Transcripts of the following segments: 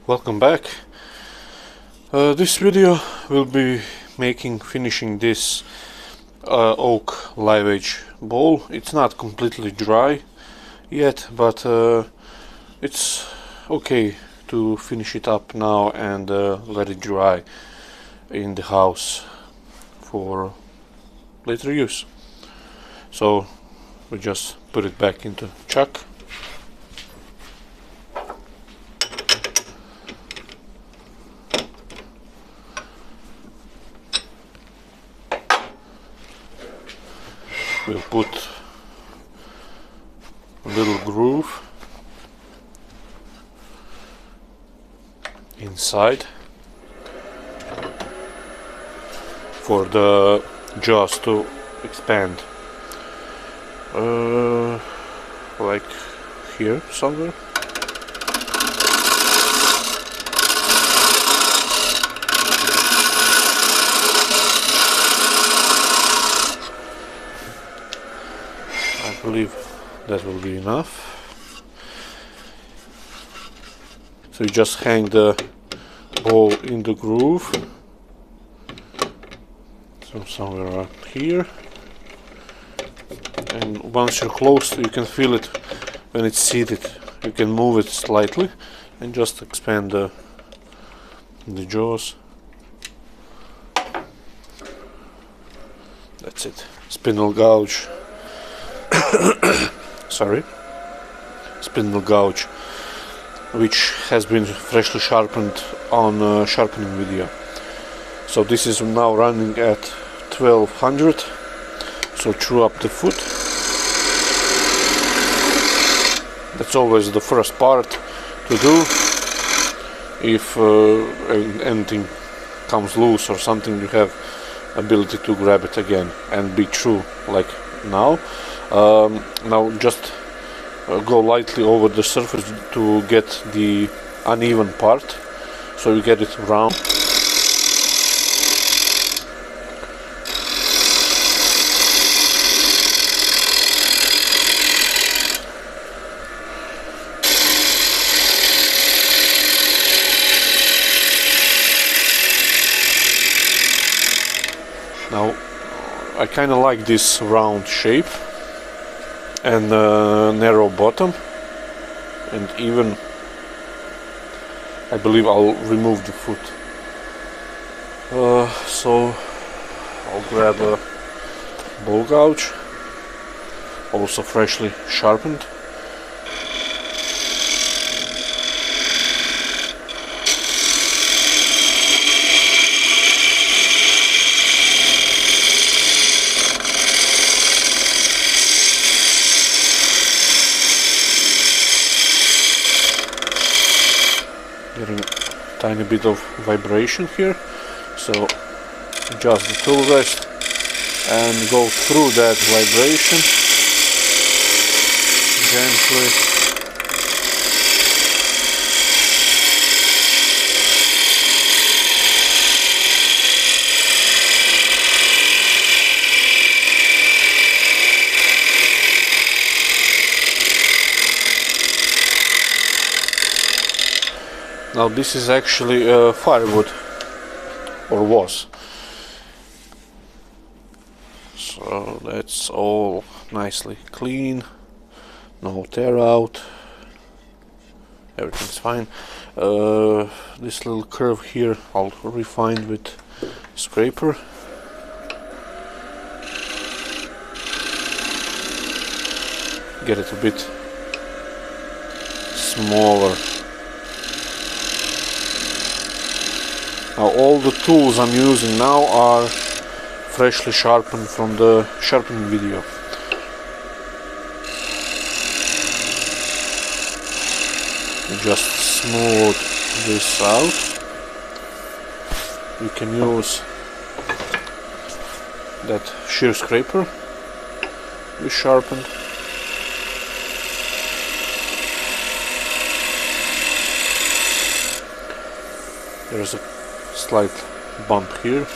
Welcome back. This video will be finishing this oak live edge bowl. It's not completely dry yet, but it's okay to finish it up now and let it dry in the house for later use. So we just put it back into chuck. We'll put a little groove inside for the jaws to expand, like here somewhere. I believe that will be enough. So you just hang the ball in the groove, so somewhere up here, and once you're close you can feel it when it's seated. You can move it slightly and just expand the jaws. That's it. Spindle gouge. Spindle gouge, which has been freshly sharpened on sharpening video. So this is now running at 1200. So true up the foot. That's always the first part to do. If anything comes loose or something, you have ability to grab it again and be true like now. Now just go lightly over the surface to get the uneven part, so you get it round. Now I kind of like this round shape and narrow bottom, and even I believe I'll remove the foot. So I'll grab a bowl gouge, also freshly sharpened. Getting a tiny bit of vibration here, so adjust the tool rest and go through that vibration gently. Now this is actually firewood, or was. So that's all nicely clean, no tear out, everything's fine. This little curve here I'll refine with scraper. Get it a bit smaller. Now all the tools I'm using now are freshly sharpened from the sharpening video. Just smooth this out. You can use that shear scraper we sharpened. There's a slight bump here.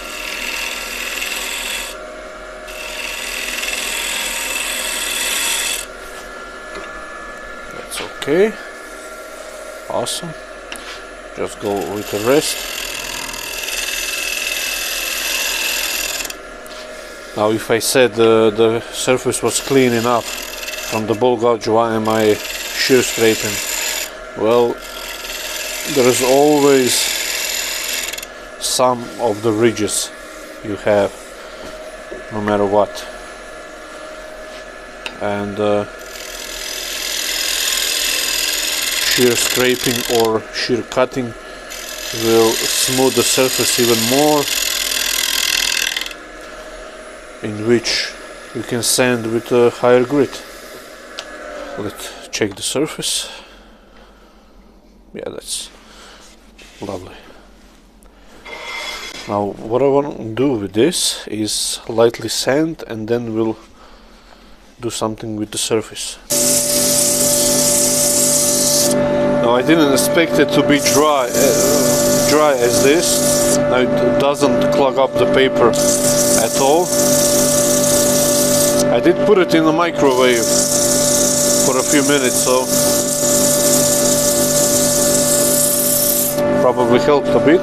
That's okay. Awesome. just go with the rest. Now if I said the surface was clean enough from the ball gouge, why am I shear scraping? Well, there is always some of the ridges you have, no matter what, and shear scraping or shear cutting will smooth the surface even more, in which you can sand with a higher grit. Let's check the surface. Yeah, that's lovely. Now what I want to do with this is lightly sand, and then we'll do something with the surface. Now I didn't expect it to be dry as this. Now it doesn't clog up the paper at all. I did put it in the microwave for a few minutes, so probably helped a bit.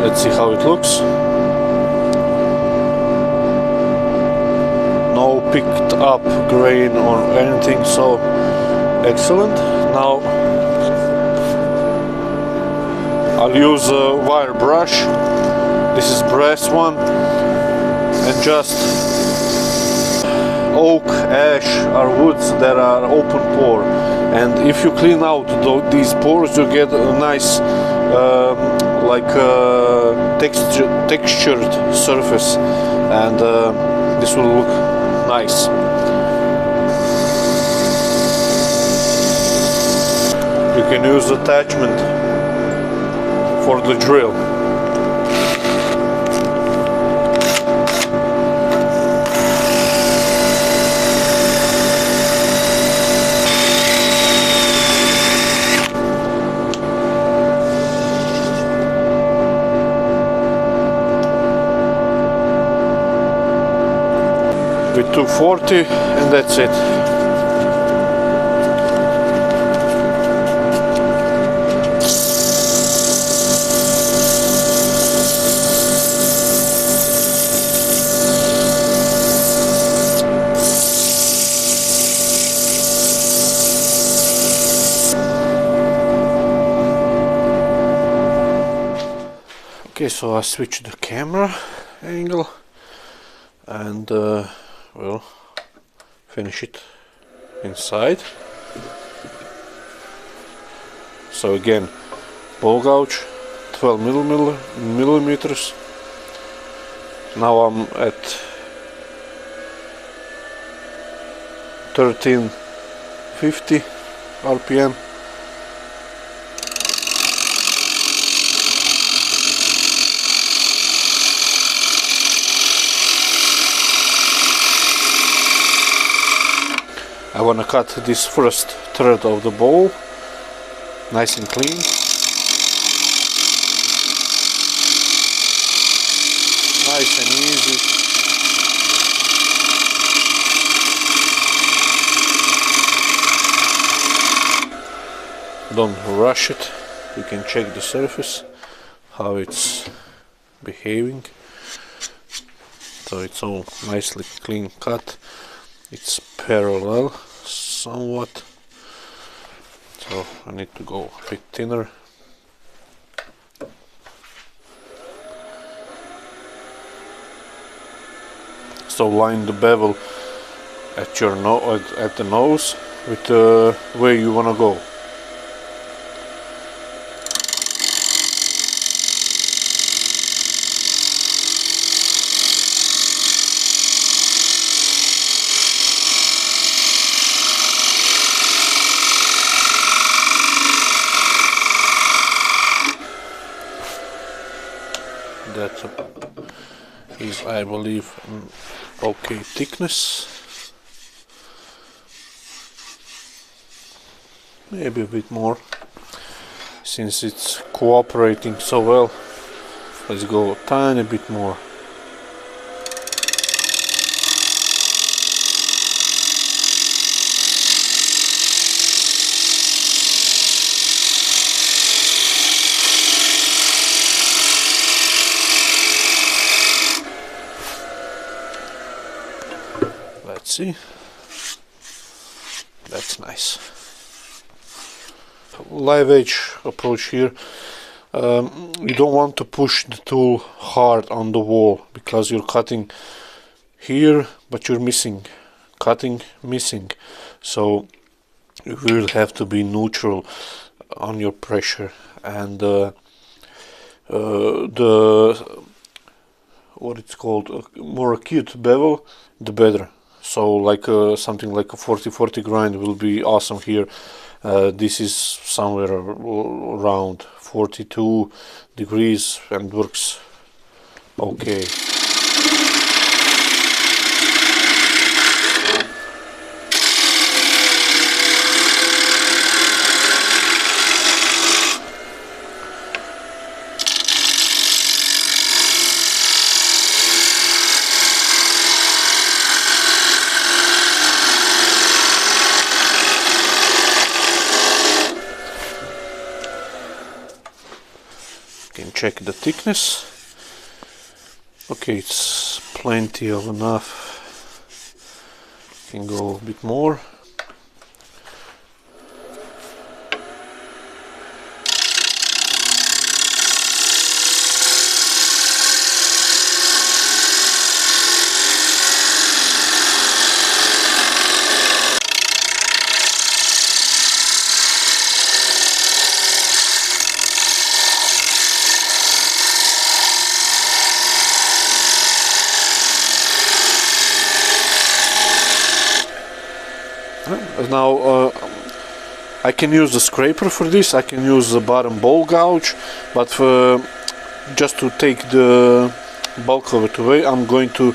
Let's see how it looks. No picked up grain or anything, so excellent. Now I'll use a wire brush. This is brass one, and just oak, ash are woods that are open pore, and if you clean out these pores, you get a nice textured surface, and this will look nice. You can use attachment for the drill. With 240, and that's it. Okay, so I switched the camera angle, and we'll finish it inside. So again, ball gouge 12 millimeters. Now I'm at 1350 RPM. I want to cut this first third of the bowl nice and clean. Nice and easy. Don't rush it. You can check the surface, how it's behaving. So it's all nicely clean cut. It's parallel somewhat, so I need to go a bit thinner. So line the bevel at your at the nose with where you want to go. That is, I believe, an okay thickness. Maybe a bit more, since it's cooperating so well. Let's go a tiny bit more. See? That's nice. Live edge approach here. You don't want to push the tool hard on the wall because you're cutting here, but you're missing. Cutting, missing. So you will have to be neutral on your pressure, and the what it's called, more acute bevel, the better. So like something like a 40-40 grind will be awesome here. This is somewhere around 42 degrees and works okay. Can check the thickness. Okay, it's plenty of enough. Can go a bit more. Now I can use the scraper for this, I can use the bottom bowl gouge, but just to take the bulk of it away, I'm going to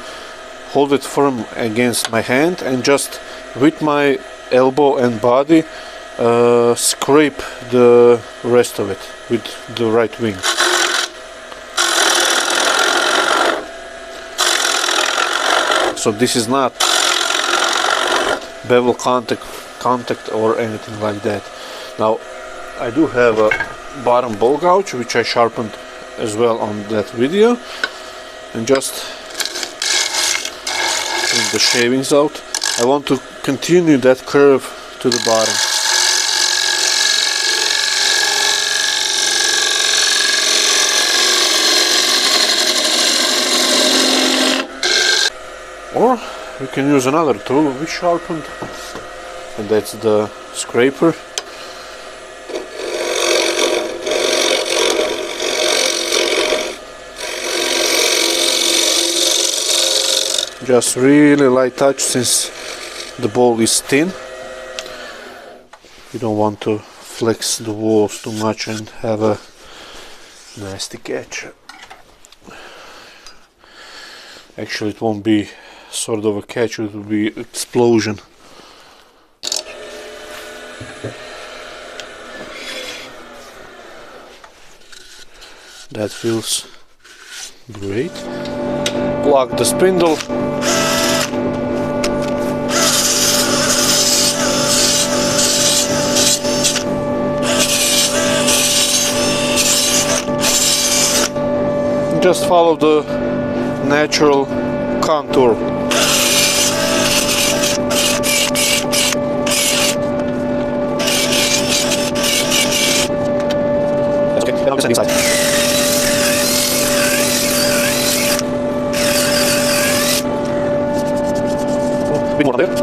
hold it firm against my hand and just with my elbow and body scrape the rest of it with the right wing. So this is not bevel contact or anything like that. Now I do have a bottom bowl gouge which I sharpened as well on that video, and just take the shavings out. I want to continue that curve to the bottom. Or you can use another tool we sharpened, and that's the scraper. Just really light touch, since the bowl is thin. You don't want to flex the walls too much and have a nasty catch. Actually, it won't be sort of a catch, it will be explosion. That feels great. Plug the spindle. Just follow the natural contour. Inside. A bit more there.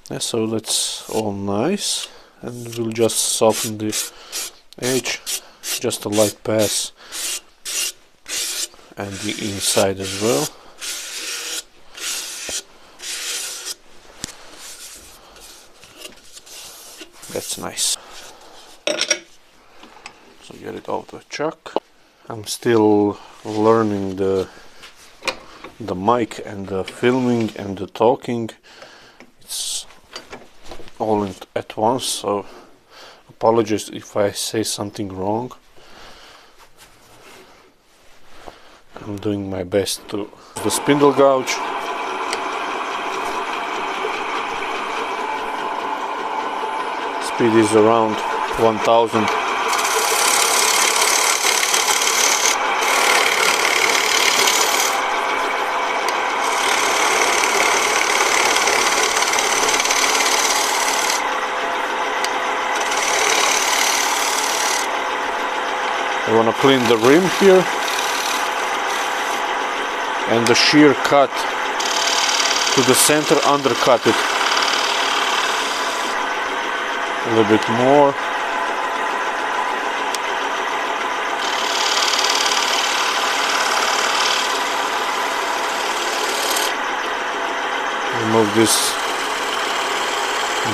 Yeah, so that's all nice, and we'll just soften the edge, just a light pass, and the inside as well. That's nice. So get it out of the chuck. I'm still learning the mic and the filming and the talking. It's all at once, so apologies if I say something wrong. I'm doing my best to the spindle gouge. Speed is around 1000 You want to clean the rim here, and the shear cut to the center, undercut it a little bit more. Remove this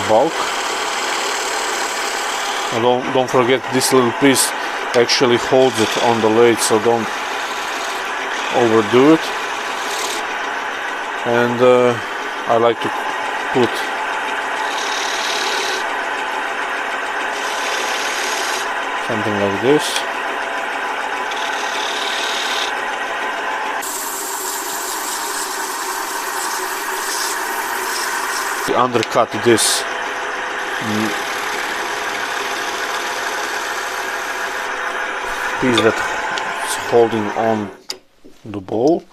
bulk. And don't forget, this little piece actually holds it on the lathe, so don't overdo it. And I like to put something like this. Undercut this piece that's holding on the bowl,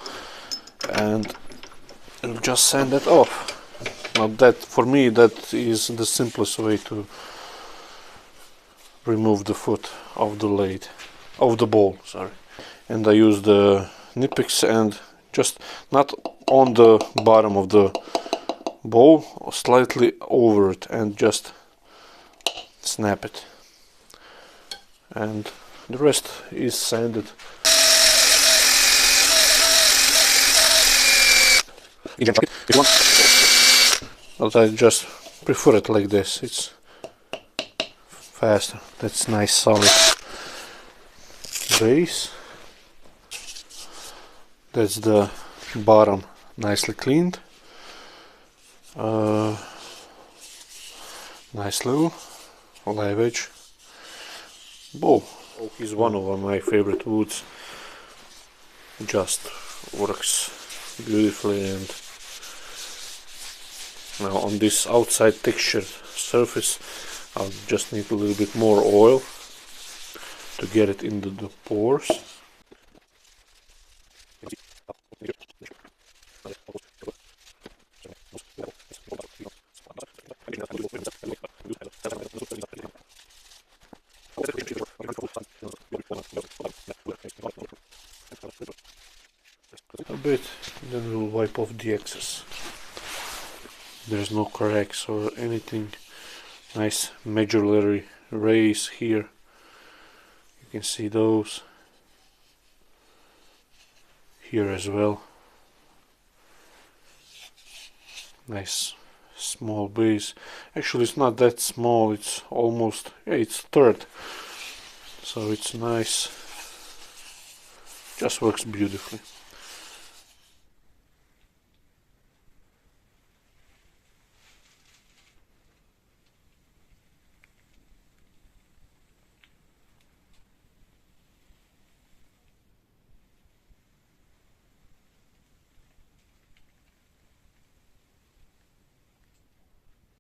and you'll just sand it off. Now that, for me, that is the simplest way to remove the foot of the lathe, of the bowl, sorry. And I use the Nipix and just not on the bottom of the bowl, slightly over it, and just snap it, and the rest is sanded. But I just prefer it like this, it's faster. That's nice solid base. That's the bottom, nicely cleaned. Nice little live edge bowl. Oak is one of my favorite woods. Just works beautifully. And now on this outside textured surface, I'll just need a little bit more oil to get it into the pores. A bit, then we'll wipe off the excess. There's no cracks or anything. Nice medullary rays here. You can see those here as well. Nice small base. Actually, it's not that small, it's almost, yeah, it's third, so it's nice. Just works beautifully.